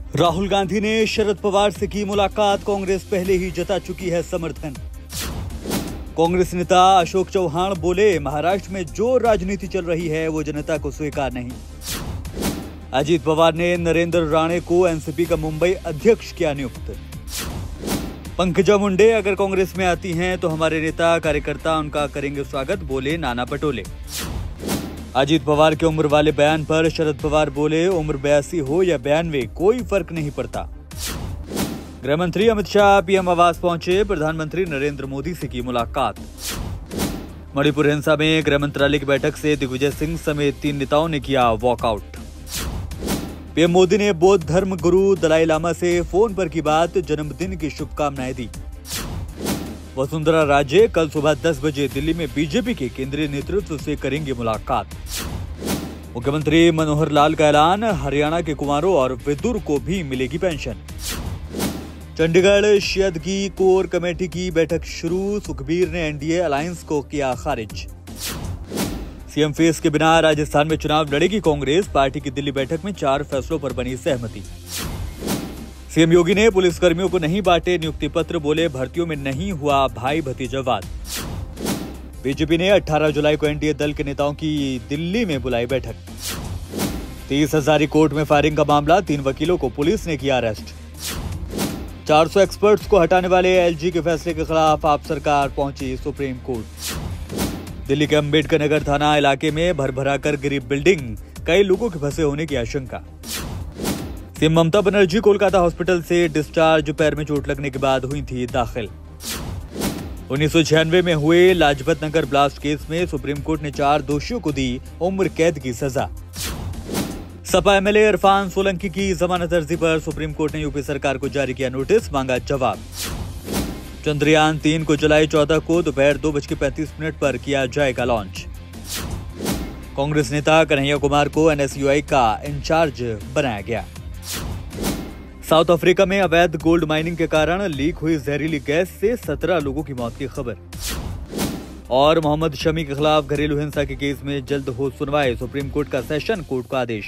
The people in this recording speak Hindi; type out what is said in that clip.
राहुल गांधी ने शरद पवार से की मुलाकात, कांग्रेस पहले ही जता चुकी है समर्थन। कांग्रेस नेता अशोक चौहान बोले, महाराष्ट्र में जो राजनीति चल रही है वो जनता को स्वीकार नहीं। अजीत पवार ने नरेंद्र राणे को एनसीपी का मुंबई अध्यक्ष किया नियुक्त। पंकजा मुंडे अगर कांग्रेस में आती हैं तो हमारे नेता कार्यकर्ता उनका करेंगे स्वागत, बोले नाना पटोले। अजीत पवार के उम्र वाले बयान पर शरद पवार बोले, उम्र 82 हो या 92 कोई फर्क नहीं पड़ता। गृह मंत्री अमित शाह पीएम आवास पहुंचे, प्रधानमंत्री नरेंद्र मोदी से की मुलाकात। मणिपुर हिंसा में गृह मंत्रालय की बैठक से दिग्विजय सिंह समेत 3 नेताओं ने किया वॉकआउट। पीएम मोदी ने बौद्ध धर्म गुरु दलाई लामा से फोन पर की बात, जन्मदिन की शुभकामनाएं दी। वसुंधरा राजे कल सुबह 10 बजे दिल्ली में बीजेपी के केंद्रीय नेतृत्व से करेंगे मुलाकात। मुख्यमंत्री मनोहर लाल का ऐलान, हरियाणा के कुंवारों और विदुर को भी मिलेगी पेंशन। चंडीगढ़ शियदगी कोर कमेटी की बैठक शुरू, सुखबीर ने एनडीए अलायंस को किया खारिज। सीएम फेस के बिना राजस्थान में चुनाव लड़ेगी कांग्रेस, पार्टी की दिल्ली बैठक में 4 फैसलों पर बनी सहमति। सीएम योगी ने पुलिसकर्मियों को नहीं बांटे नियुक्ति पत्र, बोले भर्तियों में नहीं हुआ भाई भतीजावाद। बीजेपी ने 18 जुलाई को एनडीए दल के नेताओं की दिल्ली में बुलाई बैठक। 30 हजारी कोर्ट में फायरिंग का मामला, 3 वकीलों को पुलिस ने किया अरेस्ट। 400 एक्सपर्ट्स को हटाने वाले एलजी के फैसले के खिलाफ आप सरकार पहुंची सुप्रीम कोर्ट। दिल्ली के अंबेडकर नगर थाना इलाके में भरभरा कर गिरी बिल्डिंग, कई लोगों के फंसे होने की आशंका। सीएम ममता बनर्जी कोलकाता हॉस्पिटल से डिस्चार्ज, पैर में चोट लगने के बाद हुई थी दाखिल। 1996 में हुए लाजपत नगर ब्लास्ट केस में सुप्रीम कोर्ट ने 4 दोषियों को दी उम्र कैद की सजा। सपा एमएलए इरफान सोलंकी की जमानत अर्जी पर सुप्रीम कोर्ट ने यूपी सरकार को जारी किया नोटिस, मांगा जवाब। चंद्रयान 3 को जुलाई 14 को दोपहर 2:35 पर किया जाएगा लॉन्च। कांग्रेस नेता कन्हैया कुमार को एनएसयूआई का इंचार्ज बनाया गया। साउथ अफ्रीका में अवैध गोल्ड माइनिंग के कारण लीक हुई जहरीली गैस से 17 लोगों की मौत की खबर। और मोहम्मद शमी के खिलाफ घरेलू हिंसा के केस में जल्द हो सुनवाई, सुप्रीम कोर्ट का सेशन कोर्ट का आदेश।